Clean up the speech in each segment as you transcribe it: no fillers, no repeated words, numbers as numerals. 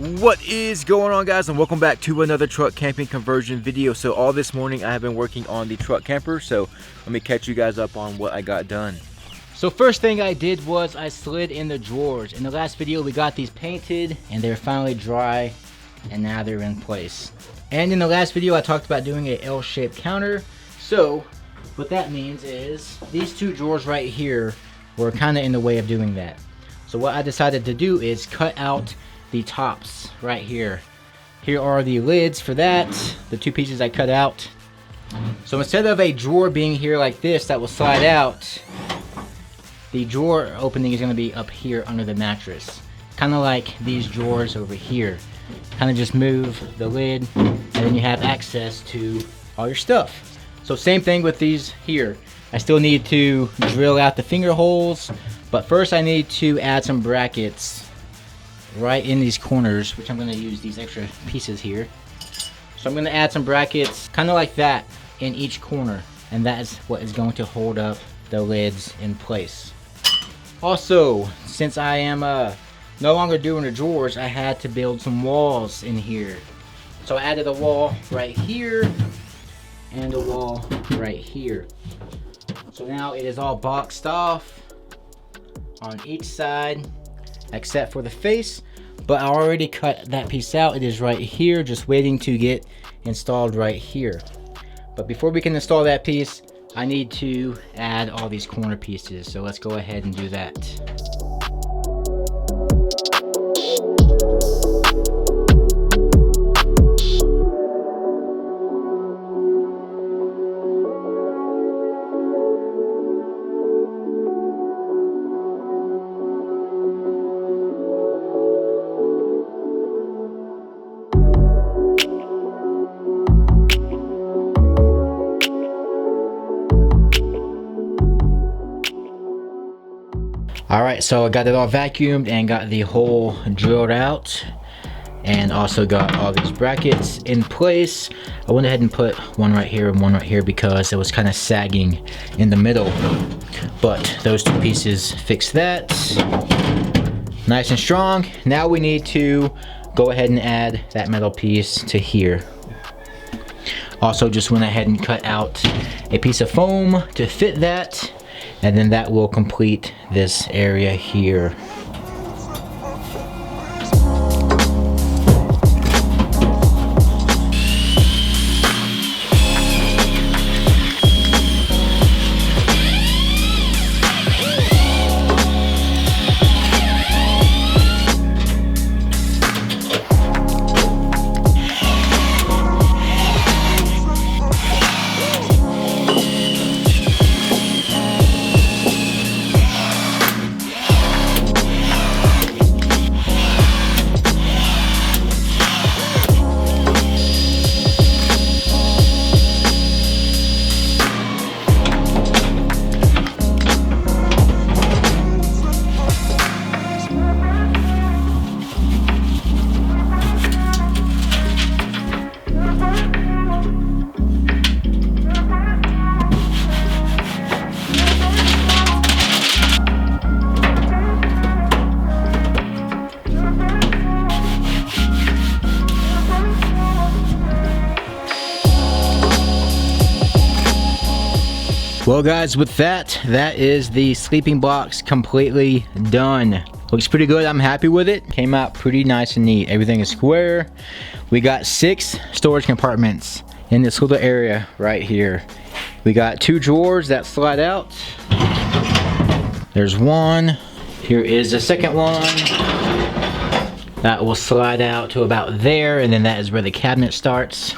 What is going on, guys, and welcome back to another truck camping conversion video. So all this morning I have been working on the truck camper, so let me catch you guys up on what I got done. So first thing I did was I slid in the drawers. In the last video we got these painted and they're finally dry and now they're in place. And in the last video I talked about doing a L-shaped counter. So what that means is these two drawers right here were kind of in the way of doing that. So what I decided to do is cut out the tops right here. Here are the lids for that, the two pieces I cut out. So instead of a drawer being here like this that will slide out, the drawer opening is going to be up here under the mattress, kind of like these drawers over here. Kind of just move the lid and then you have access to all your stuff. So same thing with these here. I still need to drill out the finger holes, but first I need to add some brackets right in these corners, which I'm going to use these extra pieces here. So I'm going to add some brackets kind of like that in each corner, and that is what is going to hold up the lids in place. Also, since I am no longer doing the drawers, I had to build some walls in here. So I added a wall right here and a wall right here. So now it is all boxed off on each side except for the face, but I already cut that piece out. It is right here, just waiting to get installed right here. But before we can install that piece, I need to add all these corner pieces. So let's go ahead and do that. Alright, so I got it all vacuumed and got the hole drilled out, and also got all these brackets in place. I went ahead and put one right here and one right here because it was kind of sagging in the middle, but those two pieces fixed that. Nice and strong. Now we need to go ahead and add that metal piece to here. Also just went ahead and cut out a piece of foam to fit that, and then that will complete this area here. Well guys, with that is the sleeping box completely done. Looks pretty good. I'm happy with it. Came out pretty nice and neat. Everything is square. We got 6 storage compartments in this little area right here. We got 2 drawers that slide out. There's one. Here is the second one. That will slide out to about there, and then that is where the cabinet starts.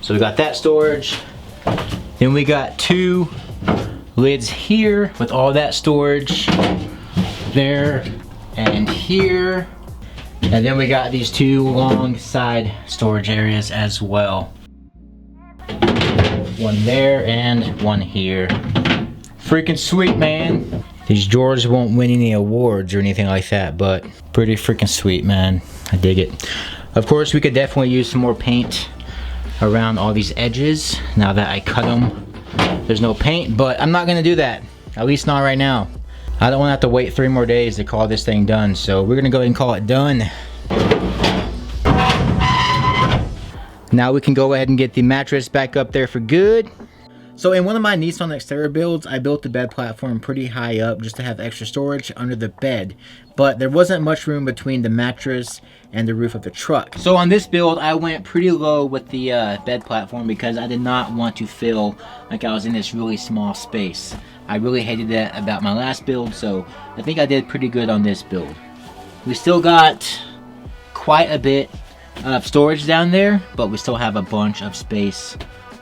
So we got that storage. Then we got 2 lids here with all that storage there and here. And then we got these 2 long side storage areas as well. One there and one here. Freaking sweet, man. These drawers won't win any awards or anything like that, but pretty freaking sweet, man. I dig it. Of course, we could definitely use some more paint around all these edges now that I cut them. There's no paint, but I'm not gonna do that, at least not right now. I don't want to have to wait 3 more days to call this thing done, so we're gonna go ahead and call it done. Now we can go ahead and get the mattress back up there for good. So in one of my Nissan Xterra builds, I built the bed platform pretty high up just to have extra storage under the bed. But there wasn't much room between the mattress and the roof of the truck. So on this build, I went pretty low with the bed platform because I did not want to feel like I was in this really small space. I really hated that about my last build, so I think I did pretty good on this build. We still got quite a bit of storage down there, but we still have a bunch of space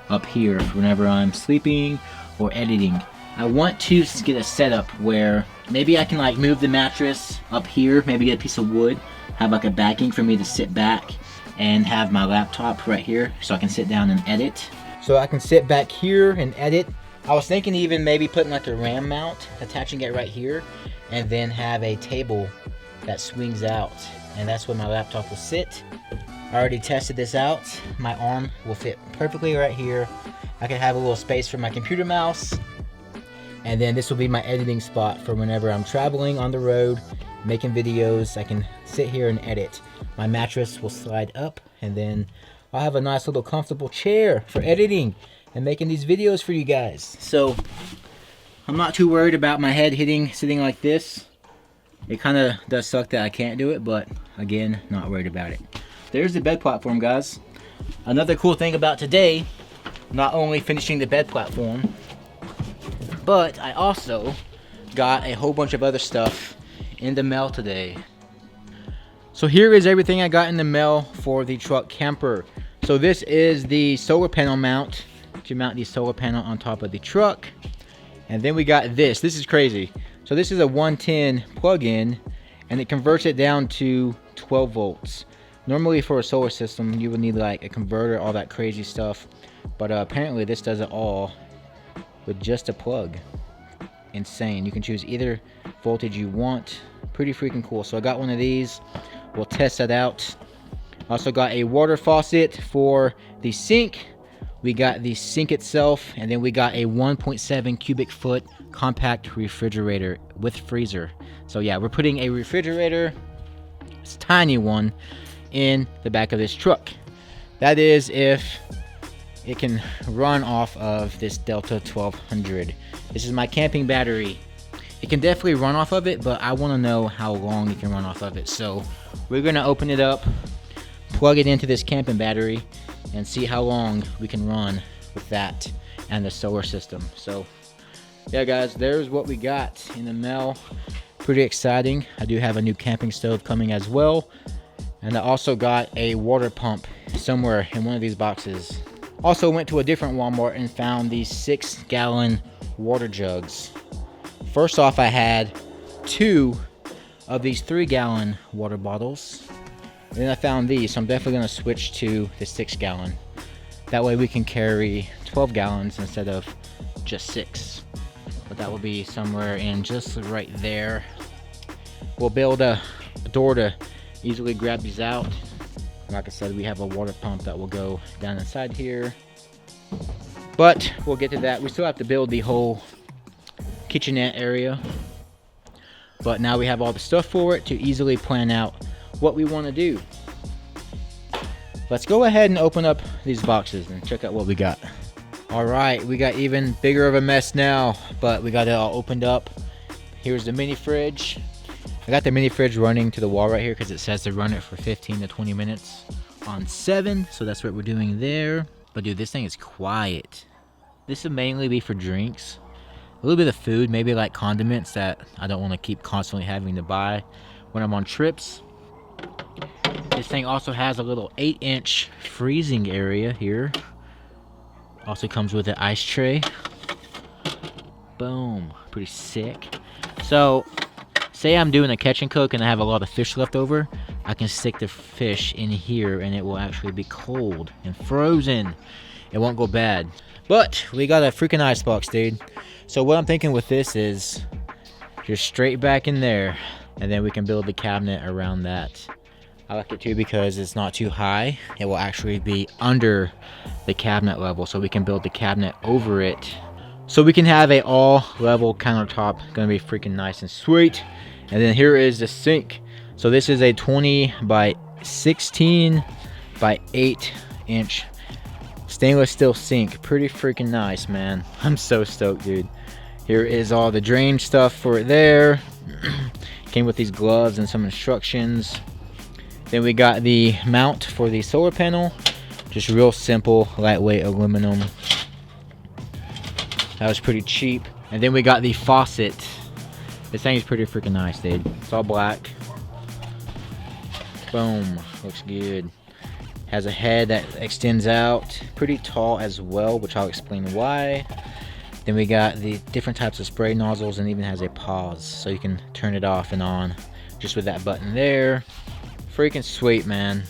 up here whenever I'm sleeping or editing. I want to get a setup where maybe I can like move the mattress up here, maybe get a piece of wood, have like a backing for me to sit back and have my laptop right here so I can sit down and edit. So I can sit back here and edit. I was thinking even maybe putting like a RAM mount, attaching it right here, and then have a table that swings out, and that's where my laptop will sit. I already tested this out. My arm will fit perfectly right here. I can have a little space for my computer mouse. And then this will be my editing spot for whenever I'm traveling on the road, making videos. I can sit here and edit. My mattress will slide up, and then I'll have a nice little comfortable chair for editing and making these videos for you guys. So I'm not too worried about my head sitting like this. It kind of does suck that I can't do it, but again, not worried about it. There's the bed platform, guys. Another cool thing about today, not only finishing the bed platform, but I also got a whole bunch of other stuff in the mail today. So here is everything I got in the mail for the truck camper. So this is the solar panel mount to mount the solar panel on top of the truck. And then we got this. This is crazy. So this is a 110 plug-in, and it converts it down to 12 volts. Normally for a solar system, you would need like a converter, all that crazy stuff. But apparently this does it all with just a plug. Insane. You can choose either voltage you want. Pretty freaking cool. So I got one of these. We'll test that out. Also got a water faucet for the sink. We got the sink itself, and then we got a 1.7 cubic foot compact refrigerator with freezer. So yeah, we're putting a refrigerator, this tiny one, in the back of this truck. That is if it can run off of this Delta 1200. This is my camping battery. It can definitely run off of it, but I want to know how long it can run off of it. So we're gonna open it up, plug it into this camping battery, and see how long we can run with that and the solar system. So yeah, guys, there's what we got in the mail. Pretty exciting. I do have a new camping stove coming as well. And I also got a water pump somewhere in one of these boxes. Also went to a different Walmart and found these 6-gallon water jugs. First off, I had 2 of these 3-gallon water bottles. And then I found these, so I'm definitely gonna switch to the 6-gallon. That way we can carry 12 gallons instead of just 6. But that will be somewhere in just right there. We'll build a door to easily grab these out. Like I said, we have a water pump that will go down inside here. But we'll get to that. We still have to build the whole kitchenette area. But now we have all the stuff for it to easily plan out what we want to do. Let's go ahead and open up these boxes and check out what we got. All right, we got even bigger of a mess now, but we got it all opened up. Here's the mini fridge. I got the mini fridge running to the wall right here because it says to run it for 15 to 20 minutes on 7. So that's what we're doing there. But dude, this thing is quiet. This will mainly be for drinks. A little bit of food, maybe like condiments that I don't want to keep constantly having to buy when I'm on trips. This thing also has a little 8-inch freezing area here. Also comes with an ice tray. Boom, pretty sick. So say I'm doing a catch and cook and I have a lot of fish left over, I can stick the fish in here and it will actually be cold and frozen. It won't go bad. But we got a freaking icebox, dude. So what I'm thinking with this is just straight back in there, and then we can build the cabinet around that. I like it too because it's not too high. It will actually be under the cabinet level, so we can build the cabinet over it. So we can have a all level countertop. Gonna be freaking nice and sweet. And then here is the sink. So this is a 20 by 16 by 8 2-inch stainless steel sink. Pretty freaking nice, man. I'm so stoked, dude. Here is all the drain stuff for it there. Came with these gloves and some instructions. Then we got the mount for the solar panel. Just real simple, lightweight aluminum. That was pretty cheap. And then we got the faucet. This thing is pretty freaking nice, dude. It's all black. Boom, looks good. Has a head that extends out, pretty tall as well, which I'll explain why. Then we got the different types of spray nozzles, and even has a pause, so you can turn it off and on just with that button there. Freaking sweet, man.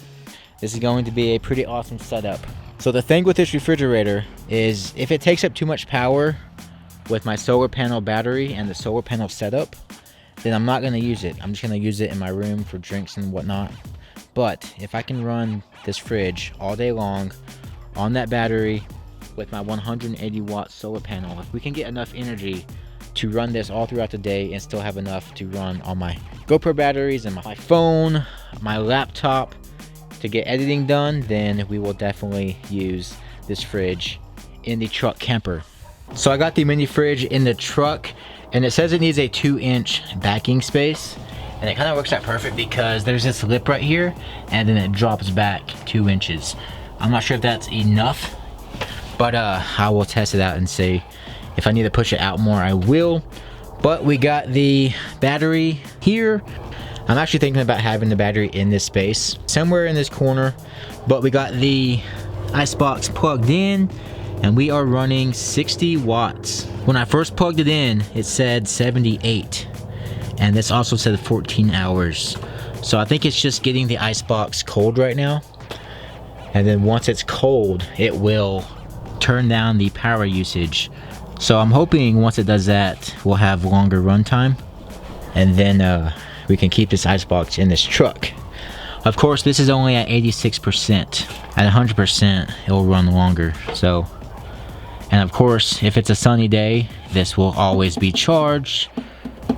This is going to be a pretty awesome setup. So the thing with this refrigerator is if it takes up too much power with my solar panel battery and the solar panel setup, then I'm not going to use it. I'm just going to use it in my room for drinks and whatnot. But if I can run this fridge all day long on that battery with my 180 watt solar panel, if we can get enough energy to run this all throughout the day and still have enough to run on my GoPro batteries and my phone, my laptop to get editing done, then we will definitely use this fridge in the truck camper. So I got the mini fridge in the truck, and it says it needs a 2-inch backing space. And it kind of works out perfect because there's this lip right here, and then it drops back 2 inches. I'm not sure if that's enough, but I will test it out and see. If I need to push it out more, I will. But we got the battery here. I'm actually thinking about having the battery in this space, somewhere in this corner. But we got the icebox plugged in, and we are running 60 watts. When I first plugged it in, it said 78. And this also said 14 hours. So I think it's just getting the icebox cold right now. And then once it's cold, it will turn down the power usage. So I'm hoping once it does that, we'll have longer runtime. And then we can keep this icebox in this truck. Of course, this is only at 86%. At 100%, it will run longer. So, and of course, if it's a sunny day, this will always be charged.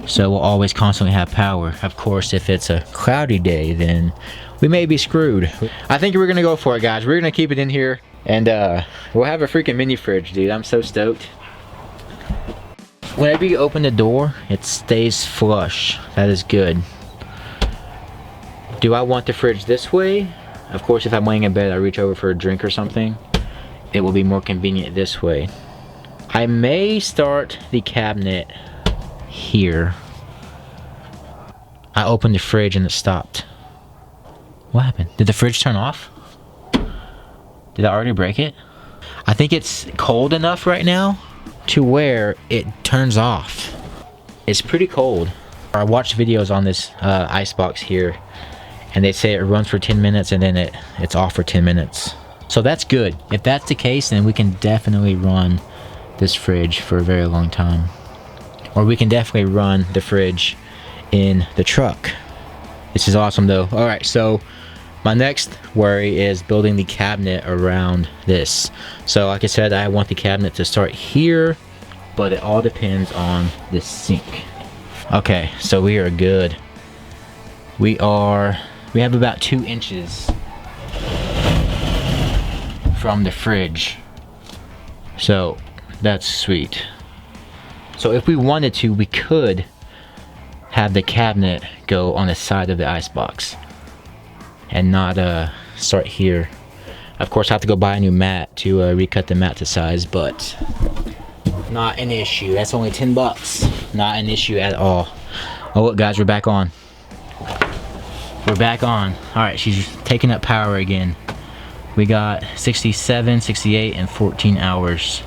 So we'll always constantly have power. Of course, if it's a cloudy day, then we may be screwed. I think we're gonna go for it, guys. We're gonna keep it in here, and we'll have a freaking mini fridge, dude. I'm so stoked. Whenever you open the door, it stays flush. That is good. Do I want the fridge this way? Of course, if I'm laying in bed, I reach over for a drink or something. It will be more convenient this way. I may start the cabinet here. I opened the fridge and it stopped. What happened? Did the fridge turn off? Did I already break it? I think it's cold enough right now to where it turns off. It's pretty cold. I watched videos on this icebox here, and they say it runs for 10 minutes and then it's off for 10 minutes. So that's good. If that's the case, then we can definitely run this fridge for a very long time. Or we can definitely run the fridge in the truck. This is awesome though. Alright, so my next worry is building the cabinet around this. So like I said, I want the cabinet to start here, but it all depends on this sink. Okay, so we are good. We have about 2 inches from the fridge. So that's sweet. So if we wanted to, we could have the cabinet go on the side of the icebox and not start here. Of course, I have to go buy a new mat to recut the mat to size, but not an issue. That's only 10 bucks. Not an issue at all. Oh look guys, we're back on. We're back on. Alright, she's taking up power again. We got 67, 68, and 14 hours.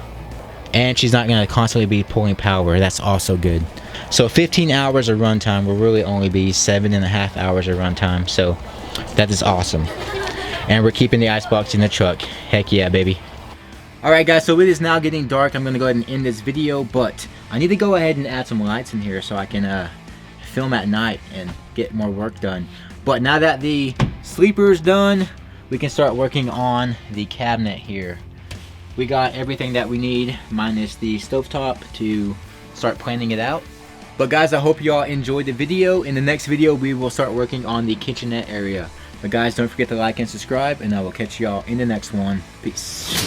And she's not gonna constantly be pulling power. That's also good. So 15 hours of runtime will really only be 7.5 hours of runtime. So that is awesome. And we're keeping the icebox in the truck. Heck yeah, baby. Alright guys, so it is now getting dark. I'm gonna go ahead and end this video, but I need to go ahead and add some lights in here so I can film at night and get more work done. But now that the sleeper is done, we can start working on the cabinet here. We got everything that we need, minus the stovetop, to start planning it out. But guys, I hope y'all enjoyed the video. In the next video, we will start working on the kitchenette area. But guys, don't forget to like and subscribe, and I will catch y'all in the next one. Peace.